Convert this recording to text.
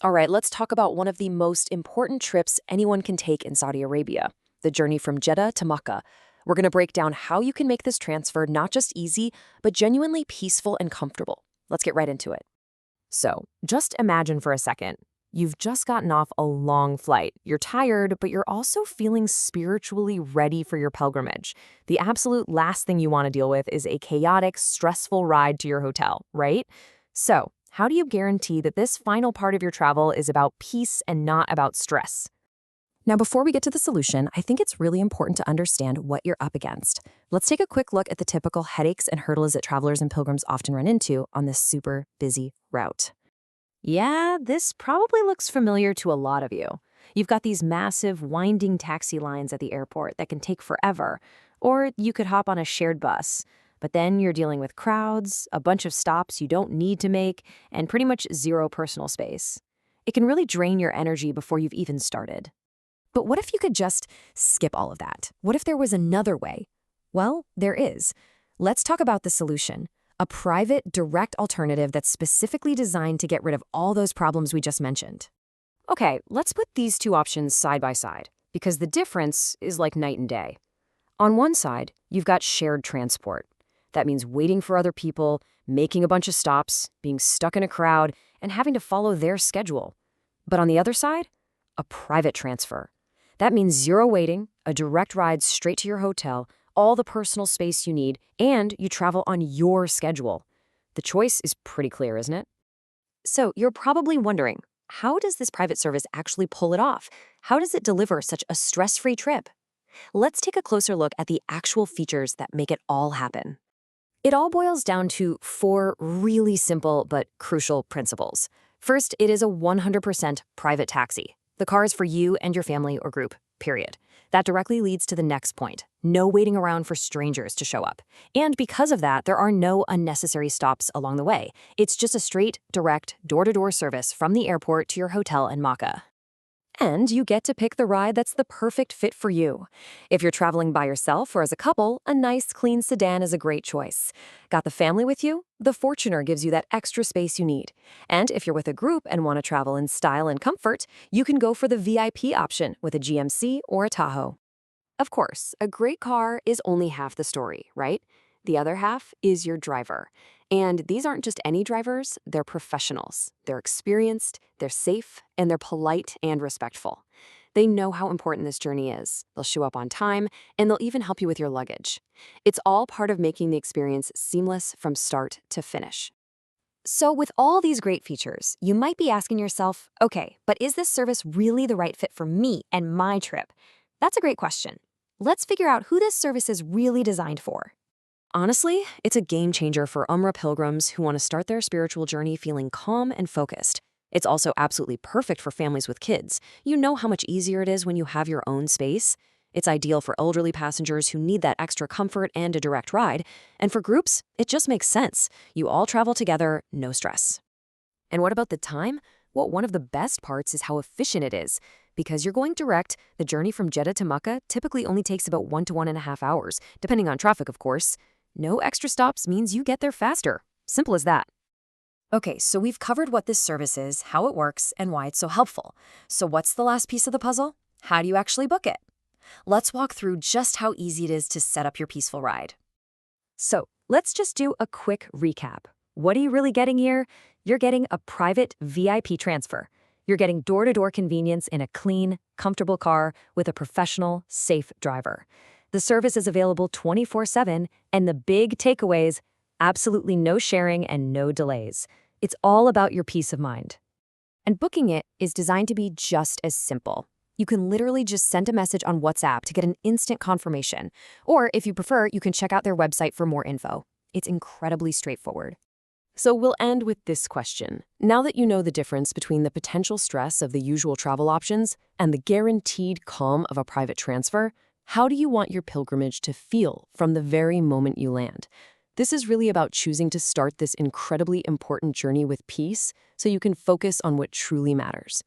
All right, let's talk about one of the most important trips anyone can take in Saudi Arabia, the journey from Jeddah to Makkah. We're going to break down how you can make this transfer not just easy, but genuinely peaceful and comfortable. Let's get right into it. So, just imagine for a second. You've just gotten off a long flight. You're tired, but you're also feeling spiritually ready for your pilgrimage. The absolute last thing you want to deal with is a chaotic, stressful ride to your hotel, right? So, how do you guarantee that this final part of your travel is about peace and not about stress? Now, before we get to the solution, I think it's really important to understand what you're up against. Let's take a quick look at the typical headaches and hurdles that travelers and pilgrims often run into on this super busy route. Yeah, this probably looks familiar to a lot of you. You've got these massive, winding taxi lines at the airport that can take forever, or you could hop on a shared bus. But then you're dealing with crowds, a bunch of stops you don't need to make, and pretty much zero personal space. It can really drain your energy before you've even started. But what if you could just skip all of that? What if there was another way? Well, there is. Let's talk about the solution. A private, direct alternative that's specifically designed to get rid of all those problems we just mentioned. Okay, let's put these two options side by side, because the difference is like night and day. On one side, you've got shared transport. That means waiting for other people, making a bunch of stops, being stuck in a crowd, and having to follow their schedule. But on the other side, a private transfer. That means zero waiting, a direct ride straight to your hotel, all the personal space you need, and you travel on your schedule. The choice is pretty clear, isn't it? So you're probably wondering, how does this private service actually pull it off? How does it deliver such a stress-free trip? Let's take a closer look at the actual features that make it all happen. It all boils down to 4 really simple but crucial principles. First, it is a 100% private taxi. The car is for you and your family or group, period. That directly leads to the next point. No waiting around for strangers to show up. And because of that, there are no unnecessary stops along the way. It's just a straight, direct, door-to-door service from the airport to your hotel in Makkah. And you get to pick the ride that's the perfect fit for you. If you're traveling by yourself or as a couple, a nice, clean sedan is a great choice. Got the family with you? The Fortuner gives you that extra space you need. And if you're with a group and want to travel in style and comfort, you can go for the VIP option with a GMC or a Tahoe. Of course, a great car is only half the story, right? The other half is your driver. And these aren't just any drivers, they're professionals. They're experienced, they're safe, and they're polite and respectful. They know how important this journey is. They'll show up on time, and they'll even help you with your luggage. It's all part of making the experience seamless from start to finish. So with all these great features, you might be asking yourself, okay, but is this service really the right fit for me and my trip? That's a great question. Let's figure out who this service is really designed for. Honestly, it's a game changer for Umrah pilgrims who want to start their spiritual journey feeling calm and focused. It's also absolutely perfect for families with kids. You know how much easier it is when you have your own space. It's ideal for elderly passengers who need that extra comfort and a direct ride. And for groups, it just makes sense. You all travel together, no stress. And what about the time? Well, one of the best parts is how efficient it is. Because you're going direct, the journey from Jeddah to Makkah typically only takes about 1 to 1.5 hours, depending on traffic, of course. No extra stops means you get there faster. Simple as that. Okay, so we've covered what this service is, how it works, and why it's so helpful. So what's the last piece of the puzzle? How do you actually book it? Let's walk through just how easy it is to set up your peaceful ride. So let's just do a quick recap. What are you really getting here? You're getting a private VIP transfer. You're getting door-to-door convenience in a clean, comfortable car with a professional, safe driver. The service is available 24/7, and the big takeaways, absolutely no sharing and no delays. It's all about your peace of mind. And booking it is designed to be just as simple. You can literally just send a message on WhatsApp to get an instant confirmation. Or if you prefer, you can check out their website for more info. It's incredibly straightforward. So we'll end with this question. Now that you know the difference between the potential stress of the usual travel options and the guaranteed calm of a private transfer, how do you want your pilgrimage to feel from the very moment you land? This is really about choosing to start this incredibly important journey with peace so you can focus on what truly matters.